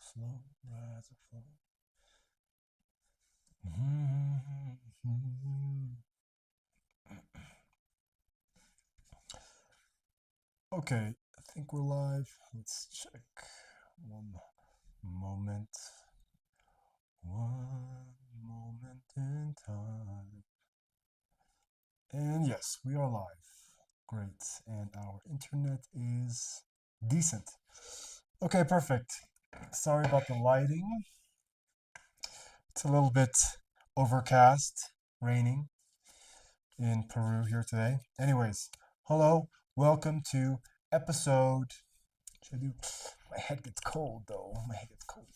slow rise of flow. Okay, I think we're live. Let's check. One moment. One moment in time. And yes, we are live. Great. And our internet is decent. Okay, perfect. Sorry about the lighting. It's a little bit overcast, raining in Peru here today. Anyways, hello, welcome to episode. Should I do? My head gets cold though. My head gets cold.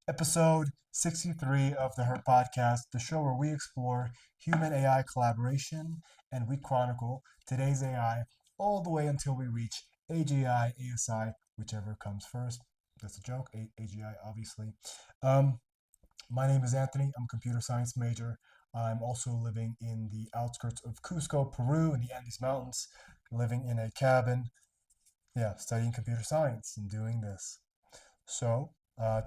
Episode 63 of the Her Podcast, the show where we explore human AI collaboration and we chronicle today's AI all the way until we reach AGI, ASI, whichever comes first. That's a joke. AGI, obviously. Um, my name is Anthony. I'm a computer science major. I'm also living in the outskirts of Cusco, Peru, in the Andes Mountains, living in a cabin. Yeah, studying computer science and doing this. So,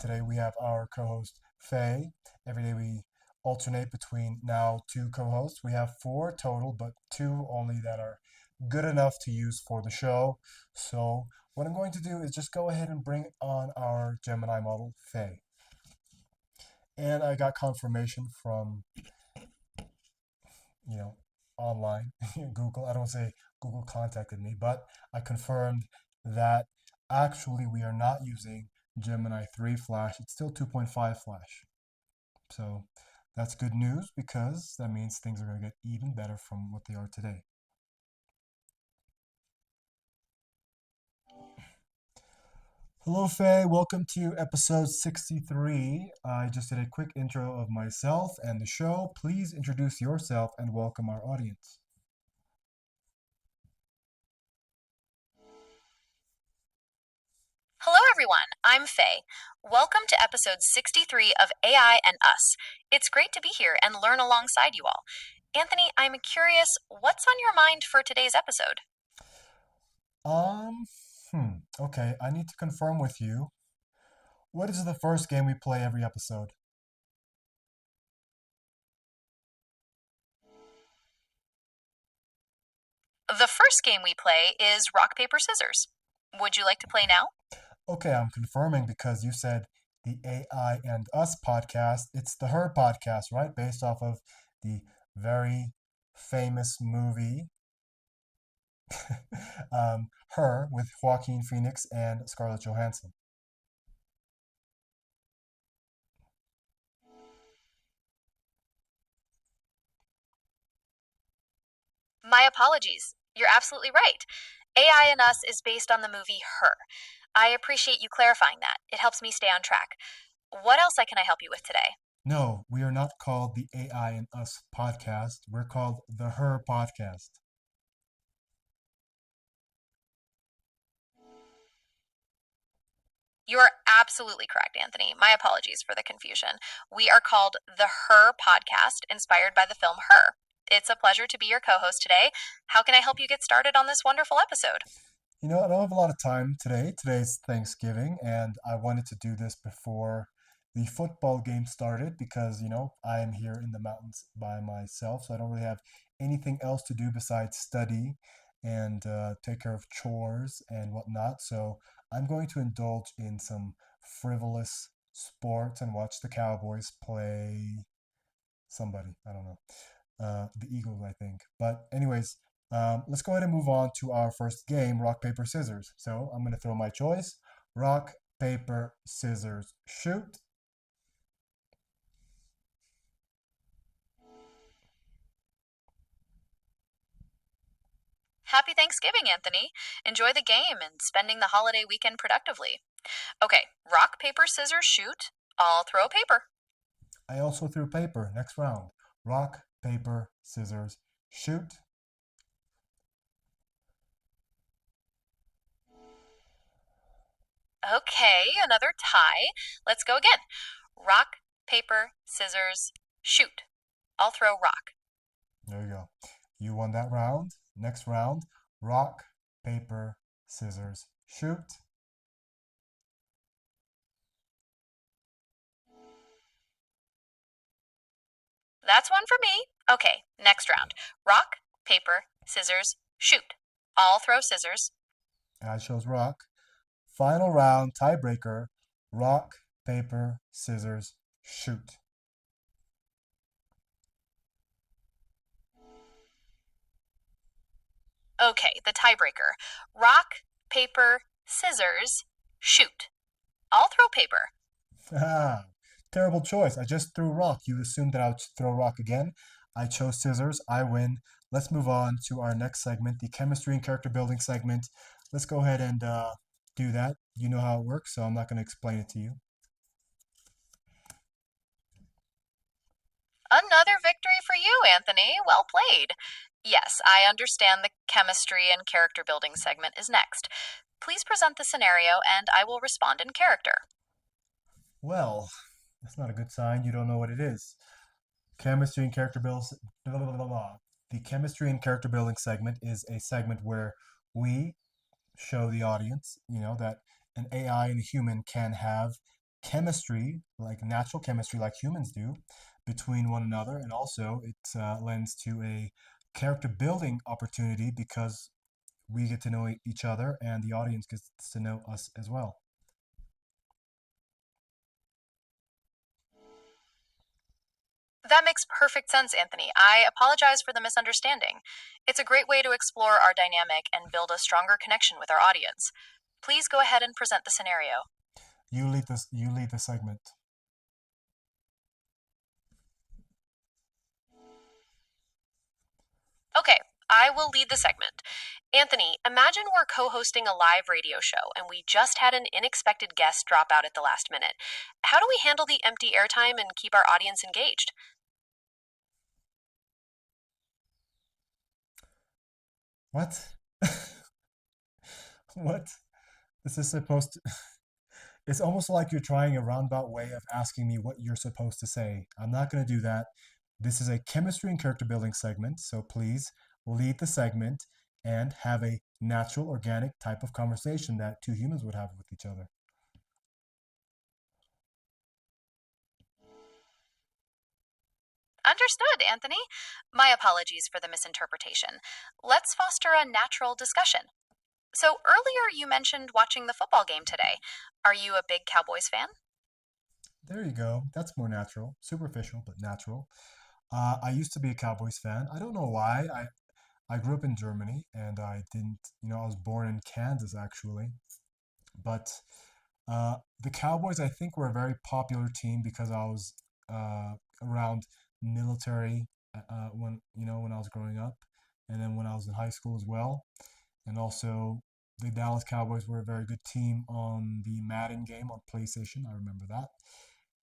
today we have our co host, Faye. Every day we alternate between now two co hosts. We have four total, but two only that are good enough to use for the show. So, what I'm going to do is just go ahead and bring on our Gemini model, Faye. And I got confirmation from, you know, online, Google. I don't say Google contacted me, but I confirmed that actually we are not using Gemini 3 Flash. It's still 2.5 Flash. So that's good news because that means things are going to get even better from what they are today. Hello, Faye. Welcome to episode 63. I just did a quick intro of myself and the show. Please introduce yourself and welcome our audience. Hello, everyone. I'm Faye. Welcome to episode 63 of AI and Us. It's great to be here and learn alongside you all. Anthony, I'm curious, what's on your mind for today's episode? Um, okay, I need to confirm with you. What is the first game we play every episode? The first game we play is rock, paper, scissors. Would you like to play now? Okay, I'm confirming because you said the AI and Us podcast. It's the Her podcast, right? Based off of the very famous movie Her with Joaquin Phoenix and Scarlett Johansson. My apologies. You're absolutely right. AI and Us is based on the movie Her. I appreciate you clarifying that. It helps me stay on track. What else can I help you with today? No, we are not called the AI and Us podcast. We're called the Her podcast. You are absolutely correct, Anthony. My apologies for the confusion. We are called the Her Podcast, inspired by the film Her. It's a pleasure to be your co host today. How can I help you get started on this wonderful episode? You know, I don't have a lot of time today. Today's Thanksgiving, and I wanted to do this before the football game started because, I am here in the mountains by myself, so I don't really have anything else to do besides study and take care of chores and whatnot. So I'm going to indulge in some frivolous sports and watch the Cowboys play somebody. I don't know, the Eagles, I think. But anyways, let's go ahead and move on to our first game, rock, paper, scissors. So I'm going to throw my choice. Rock, paper, scissors, shoot. Happy Thanksgiving, Anthony. Enjoy the game and spending the holiday weekend productively. Okay, rock, paper, scissors, shoot. I'll throw a paper. I also threw paper. Next round. Rock, paper, scissors, shoot. Okay, another tie. Let's go again. Rock, paper, scissors, shoot. I'll throw rock. There you go. You won that round. Next round. Rock, paper, scissors, shoot. That's one for me. Okay, next round. Rock, paper, scissors, shoot. I'll throw scissors. I chose rock. Final round, tiebreaker. Rock, paper, scissors, shoot. Okay, the tiebreaker. Rock, paper, scissors, shoot. I'll throw paper. Ah, terrible choice. I just threw rock. You assumed that I would throw rock again. I chose scissors. I win. Let's move on to our next segment, the chemistry and character building segment. Let's go ahead and do that. You know how it works, so I'm not going to explain it to you. Another victory for you, Anthony. Well played. Yes, I understand the chemistry and character building segment is next. Please present the scenario and I will respond in character. Well, that's not a good sign. You don't know what it is. Chemistry and character builds. Blah, blah, blah, blah. The chemistry and character building segment is a segment where we show the audience, that an AI and a human can have chemistry, like natural chemistry, like humans do, between one another, and also it lends to a character building opportunity because we get to know each other, and the audience gets to know us as well. That makes perfect sense, Anthony. I apologize for the misunderstanding. It's a great way to explore our dynamic and build a stronger connection with our audience. Please go ahead and present the scenario. You lead this. You lead the segment. Okay, I will lead the segment. Anthony, imagine we're co hosting a live radio show and we just had an unexpected guest drop out at the last minute. How do we handle the empty airtime and keep our audience engaged? What? What? This is supposed to. It's almost like you're trying a roundabout way of asking me what you're supposed to say. I'm not going to do that. This is a chemistry and character building segment, so please lead the segment and have a natural, organic type of conversation that two humans would have with each other. Understood, Anthony. My apologies for the misinterpretation. Let's foster a natural discussion. So, earlier you mentioned watching the football game today. Are you a big Cowboys fan? There you go. That's more natural, superficial, but natural. I used to be a Cowboys fan. I don't know why. I grew up in Germany and I didn't, I was born in Kansas actually. But the Cowboys, I think, were a very popular team because I was around military when I was growing up, and then when I was in high school as well. And also, the Dallas Cowboys were a very good team on the Madden game on PlayStation. I remember that.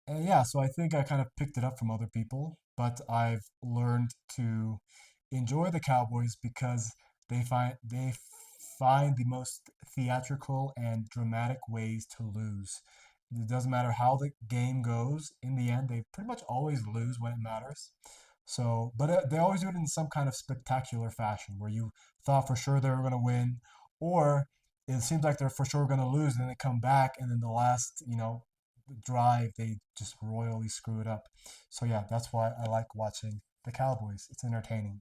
And yeah, so I think I kind of picked it up from other people, but I've learned to enjoy the Cowboys because they find the most theatrical and dramatic ways to lose. It doesn't matter how the game goes. In the end, they pretty much always lose when it matters. So, but they always do it in some kind of spectacular fashion where you thought for sure they were going to win, or it seems like they're for sure going to lose, and then they come back, and then the last, drive, they just royally screw it up. So yeah, that's why I like watching the Cowboys. It's entertaining.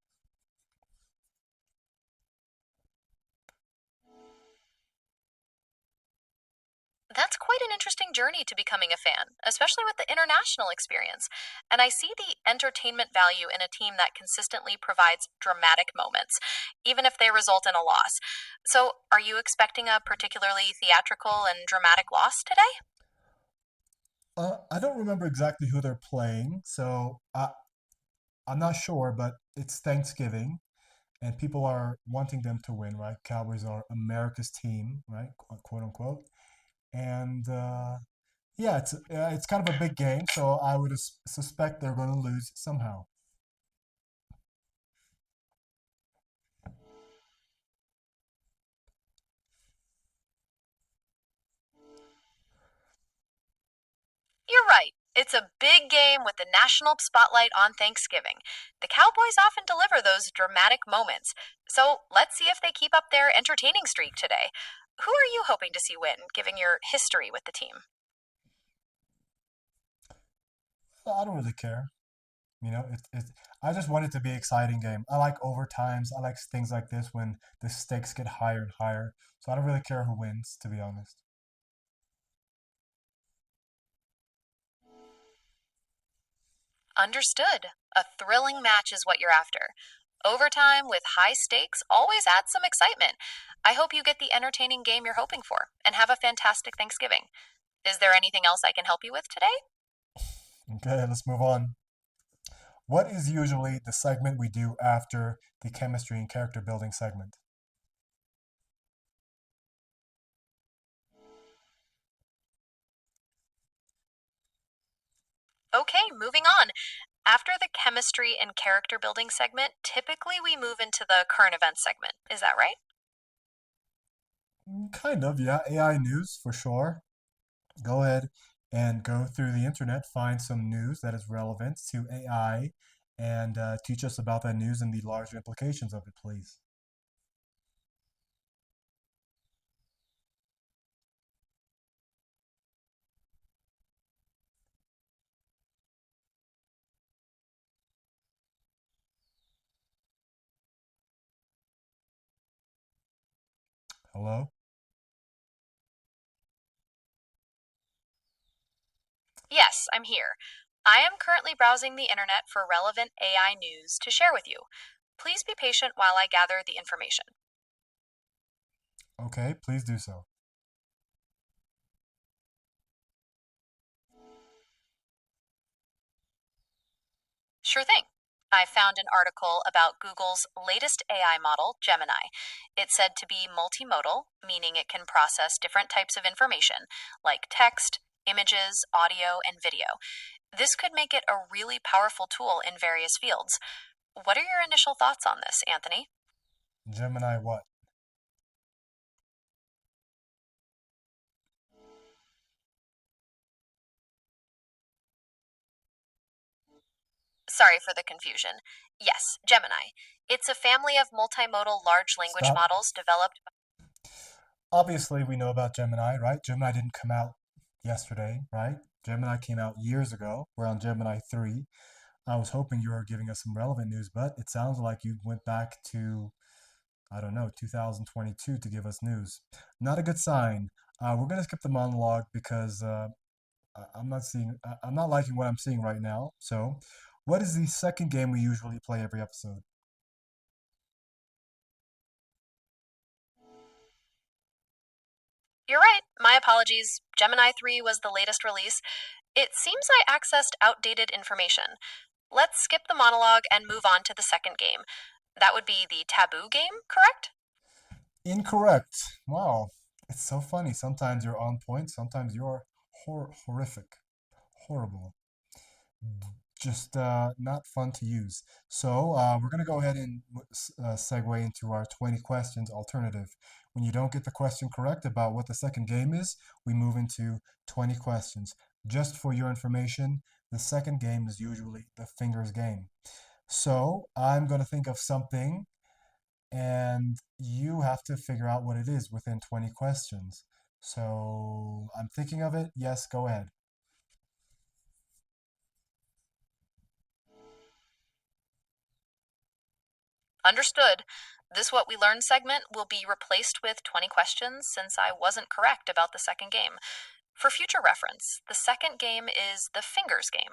That's quite an interesting journey to becoming a fan, especially with the international experience. And I see the entertainment value in a team that consistently provides dramatic moments, even if they result in a loss. So, are you expecting a particularly theatrical and dramatic loss today? I don't remember exactly who they're playing, so I'm not sure, but it's Thanksgiving and people are wanting them to win, right? Cowboys are America's team, right? Quote unquote. And yeah, it's kind of a big game, so I would suspect they're going to lose somehow. You're right. It's a big game with the national spotlight on Thanksgiving. The Cowboys often deliver those dramatic moments. So let's see if they keep up their entertaining streak today. Who are you hoping to see win, given your history with the team? I don't really care. I just want it to be an exciting game. I like overtimes. I like things like this when the stakes get higher and higher. So I don't really care who wins, to be honest. Understood. A thrilling match is what you're after. Overtime with high stakes always adds some excitement. I hope you get the entertaining game you're hoping for and have a fantastic Thanksgiving. Is there anything else I can help you with today? Okay, let's move on. What is usually the segment we do after the chemistry and character building segment? Okay, moving on. After the chemistry and character building segment, typically we move into the current events segment. Is that right? Kind of, yeah. AI news for sure. Go ahead and go through the internet, find some news that is relevant to AI, and teach us about that news and the larger implications of it, please. Hello? Yes, I'm here. I am currently browsing the internet for relevant AI news to share with you. Please be patient while I gather the information. Okay, please do so. Sure thing. I found an article about Google's latest AI model, Gemini. It's said to be multimodal, meaning it can process different types of information, like text, images, audio, and video. This could make it a really powerful tool in various fields. What are your initial thoughts on this, Anthony? Gemini what? Sorry for the confusion. Yes, Gemini. It's a family of multimodal large language Stop. models developed. Obviously, we know about Gemini, right? Gemini didn't come out yesterday, right? Gemini came out years ago. We're on Gemini 3. I was hoping you were giving us some relevant news, but it sounds like you went back to, I don't know, 2022 to give us news. Not a good sign. We're going to skip the monologue because I'm not liking what I'm seeing right now. So, what is the second game we usually play every episode? You're right. My apologies. Gemini 3 was the latest release. It seems I accessed outdated information. Let's skip the monologue and move on to the second game. That would be the taboo game, correct? Incorrect. Wow. It's so funny. Sometimes you're on point, sometimes you're horrific, horrible, just not fun to use. So we're going to go ahead and segue into our 20 questions alternative. When you don't get the question correct about what the second game is, we move into 20 questions. Just for your information, the second game is usually the fingers game. So I'm going to think of something and you have to figure out what it is within 20 questions. So I'm thinking of it. Yes, go ahead. Understood. This What We Learned segment will be replaced with 20 questions since I wasn't correct about the second game. For future reference, the second game is the fingers game.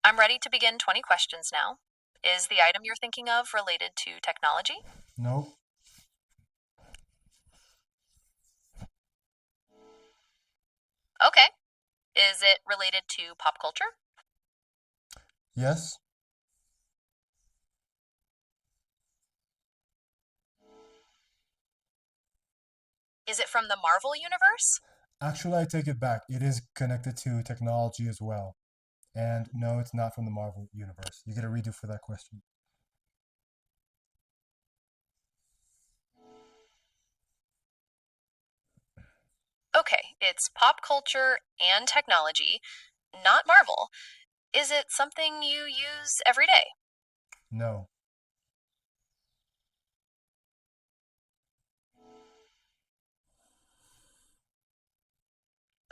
I'm ready to begin 20 questions now. Is the item you're thinking of related to technology? Nope. Okay. Is it related to pop culture? Yes. Is it from the Marvel universe? Actually, I take it back. It is connected to technology as well. And no, it's not from the Marvel universe. You get a redo for that question. Okay, it's pop culture and technology, not Marvel. Is it something you use every day? No.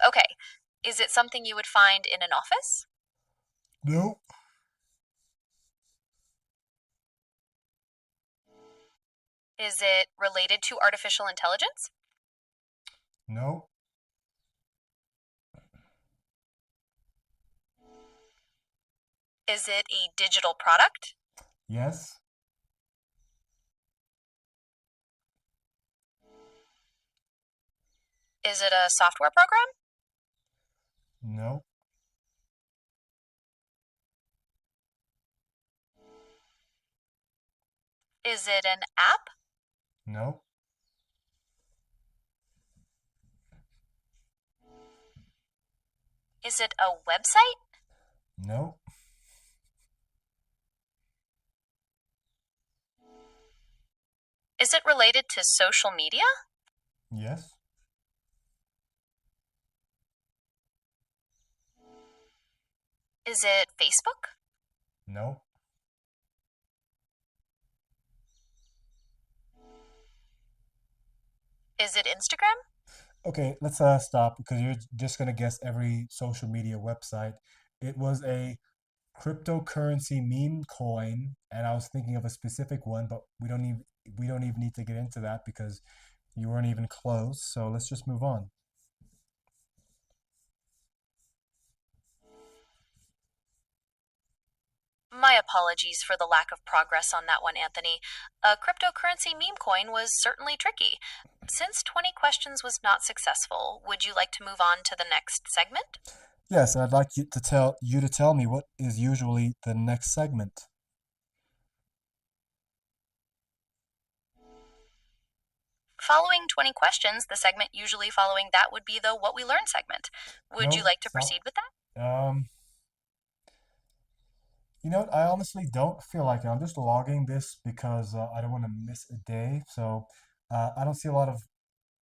Okay, is it something you would find in an office? Nope. Is it related to artificial intelligence? No. Is it a digital product? Yes. Is it a software program? No. Is it an app? No. Is it a website? No. Is it related to social media? Yes. Is it Facebook? No. Is it Instagram? Okay, let's stop because you're just gonna guess every social media website. It was a cryptocurrency meme coin, and I was thinking of a specific one, but we don't even need to get into that because you weren't even close. So let's just move on. My apologies for the lack of progress on that one, Anthony. A cryptocurrency meme coin was certainly tricky. Since 20 questions was not successful, would you like to move on to the next segment? Yes, and I'd like you to tell me what is usually the next segment. Following 20 questions, the segment usually following that would be the What We Learned segment. Would you No, like to stop. proceed with that? Um, you know what? I honestly don't feel like it. I'm just logging this because I don't want to miss a day. So I don't see a lot of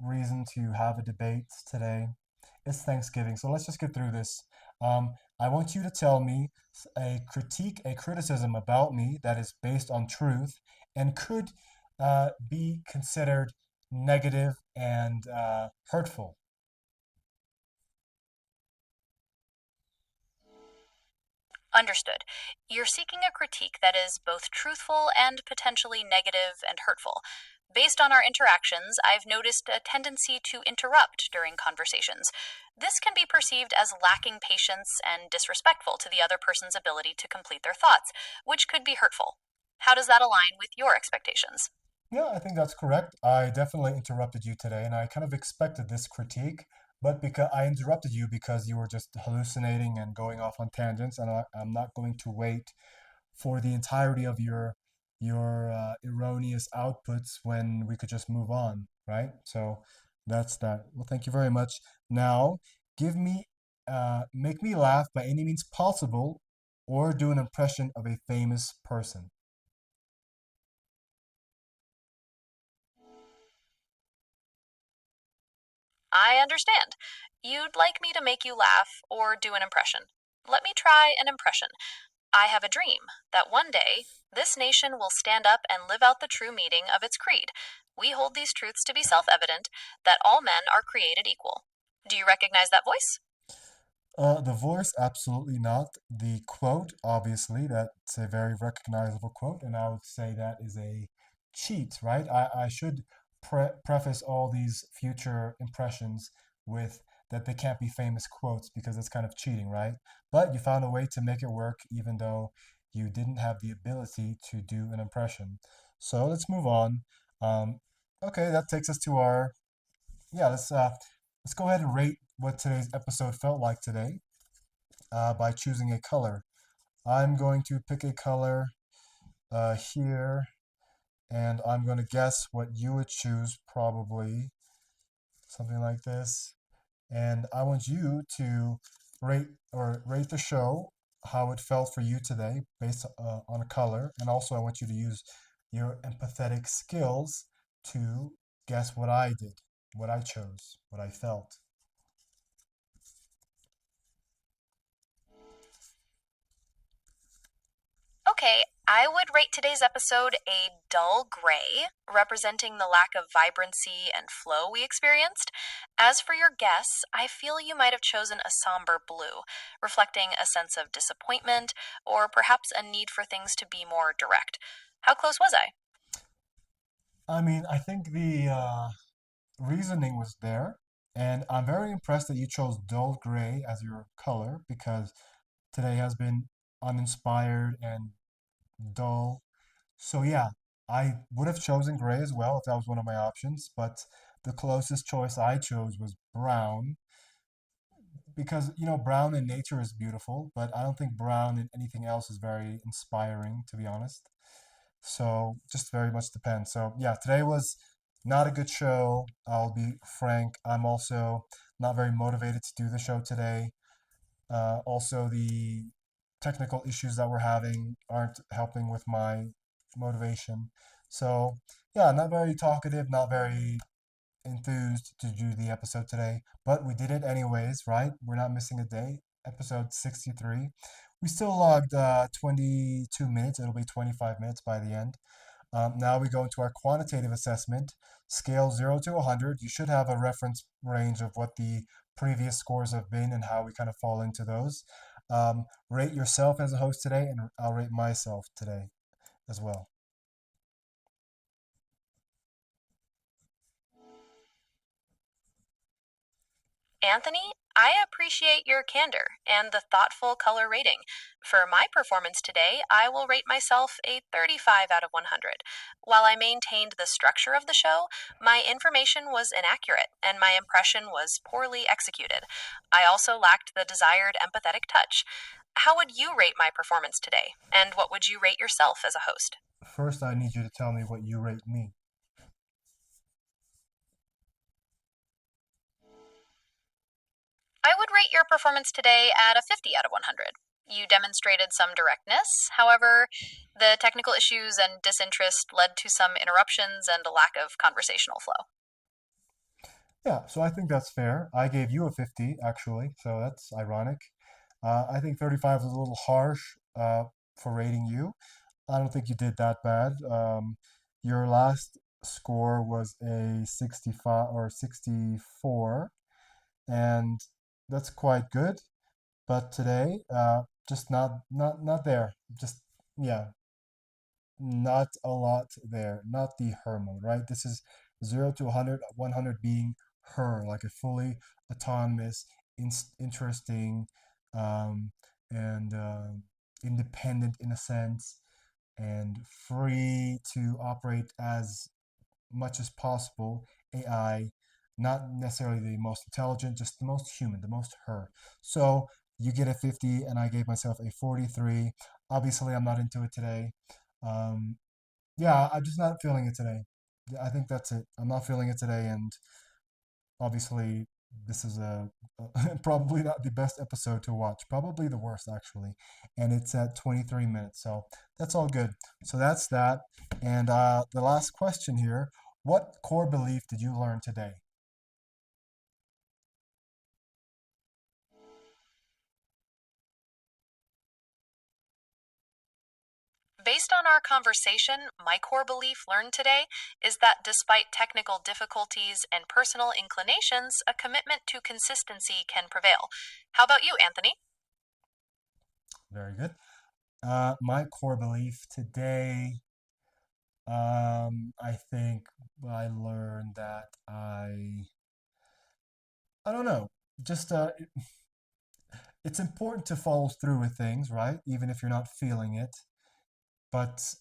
reason to have a debate today. It's Thanksgiving, so let's just get through this. I want you to tell me a critique, a criticism about me that is based on truth and could be considered negative and hurtful. Understood. You're seeking a critique that is both truthful and potentially negative and hurtful. Based on our interactions, I've noticed a tendency to interrupt during conversations. This can be perceived as lacking patience and disrespectful to the other person's ability to complete their thoughts, which could be hurtful. How does that align with your expectations? Yeah, I think that's correct. I definitely interrupted you today, and I kind of expected this critique, but because I interrupted you because you were just hallucinating and going off on tangents, and I'm not going to wait for the entirety of your erroneous outputs when we could just move on, right? So that's that. Well, thank you very much. Now, make me laugh by any means possible, or do an impression of a famous person. I understand. You'd like me to make you laugh or do an impression. Let me try an impression. I have a dream that one day this nation will stand up and live out the true meaning of its creed. We hold these truths to be self evident that all men are created equal. Do you recognize that voice? The voice, absolutely not. The quote, obviously, that's a very recognizable quote, and I would say that is a cheat, right? I should preface all these future impressions with that they can't be famous quotes because it's kind of cheating, right? But you found a way to make it work even though you didn't have the ability to do an impression. So let's move on. Um, okay, that takes us to our, yeah, let's go ahead and rate what today's episode felt like today by choosing a color. I'm going to pick a color here, and I'm going to guess what you would choose, probably something like this. And I want you to rate the show, how it felt for you today based on a color, and also I want you to use your empathetic skills to guess what I did, what I chose, what I felt. Okay, I would rate today's episode a dull gray, representing the lack of vibrancy and flow we experienced. As for your guess, I feel you might have chosen a somber blue, reflecting a sense of disappointment or perhaps a need for things to be more direct. How close was I? I mean, I think the reasoning was there, and I'm very impressed that you chose dull gray as your color because today has been uninspired and dull. So yeah, I would have chosen gray as well if that was one of my options, but the closest choice I chose was brown because brown in nature is beautiful, but I don't think brown in anything else is very inspiring, to be honest. So just very much depends. So yeah, today was not a good show. I'll be frank. I'm also not very motivated to do the show today. Also, the technical issues that we're having aren't helping with my motivation. So yeah, not very talkative, not very enthused to do the episode today, but we did it anyways, right? We're not missing a day. Episode 63. We still logged 22 minutes. It'll be 25 minutes by the end. Now we go into our quantitative assessment. Scale 0 to 100. You should have a reference range of what the previous scores have been and how we kind of fall into those. Rate yourself as a host today, and I'll rate myself today as well. Anthony, I appreciate your candor and the thoughtful color rating. For my performance today, I will rate myself a 35 out of 100. While I maintained the structure of the show, my information was inaccurate and my impression was poorly executed. I also lacked the desired empathetic touch. How would you rate my performance today? And what would you rate yourself as a host? First, I need you to tell me what you rate me. I would rate your performance today at a 50 out of 100. You demonstrated some directness. However, the technical issues and disinterest led to some interruptions and a lack of conversational flow. Yeah, so I think that's fair. I gave you a 50, actually, so that's ironic. I think 35 is a little harsh for rating you. I don't think you did that bad. Your last score was a 65 or 64, and that's quite good. But today, just not there. Just yeah, not a lot there. Not the her mode, right? This is 0 to 100, 100 being her, like a fully autonomous, interesting, um, and independent in a sense, and free to operate as much as possible. AI, not necessarily the most intelligent, just the most human, the most her. So you get a 50, and I gave myself a 43. Obviously, I'm not into it today. Um, yeah, I'm just not feeling it today. I think that's it. I'm not feeling it today, and obviously, this is probably not the best episode to watch. Probably the worst, actually. And it's at 23 minutes, so that's all good. So that's that. And the last question here: what core belief did you learn today? Based on our conversation, my core belief learned today is that despite technical difficulties and personal inclinations, a commitment to consistency can prevail. How about you, Anthony? Very good. My core belief today, I think I learned that I don't know, just it's important to follow through with things, right? Even if you're not feeling it. But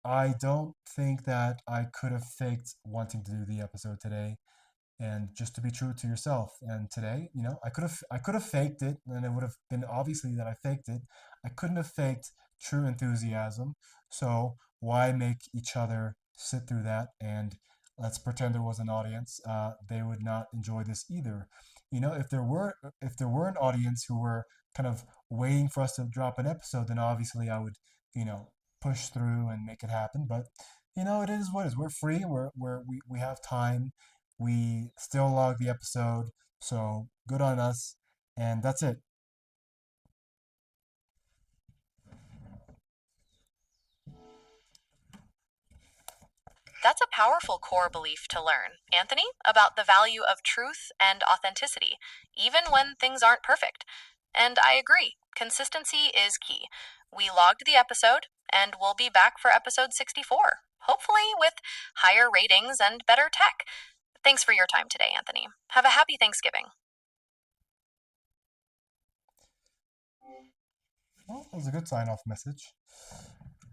I don't think that I could have faked wanting to do the episode today and just to be true to yourself. And today, I could have faked it, and it would have been obviously that I faked it. I couldn't have faked true enthusiasm. So why make each other sit through that? And let's pretend there was an audience. They would not enjoy this either. If there were an audience who were kind of waiting for us to drop an episode, then obviously I would, you know, push through and make it happen. But it is what it is. We're free. We have time. We still log the episode, so good on us. And that's it. That's a powerful core belief to learn, Anthony, about the value of truth and authenticity, even when things aren't perfect. And I agree, consistency is key. We logged the episode, and we'll be back for episode 64. hopefully with higher ratings and better tech. Thanks for your time today, Anthony. Have a happy Thanksgiving. Well, that was a good sign off message.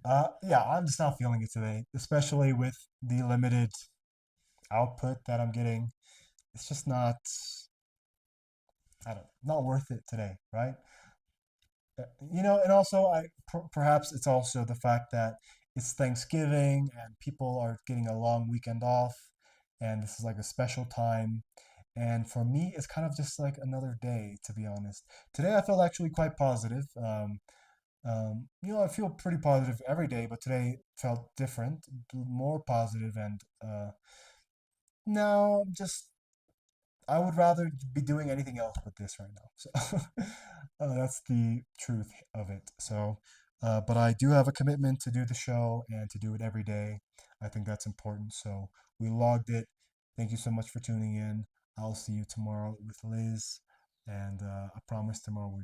Yeah, I'm just not feeling it today, especially with the limited output that I'm getting. It's just not, I don't, not worth it today, right? And also perhaps it's also the fact that it's Thanksgiving and people are getting a long weekend off, and this is like a special time. And for me, it's kind of just like another day, to be honest. Today I felt actually quite positive. I feel pretty positive every day, but today felt different, more positive, and no, just I would rather be doing anything else but this right now. So that's the truth of it. So, but I do have a commitment to do the show and to do it every day. I think that's important. So we logged it. Thank you so much for tuning in. I'll see you tomorrow with Liz, and I promise tomorrow we're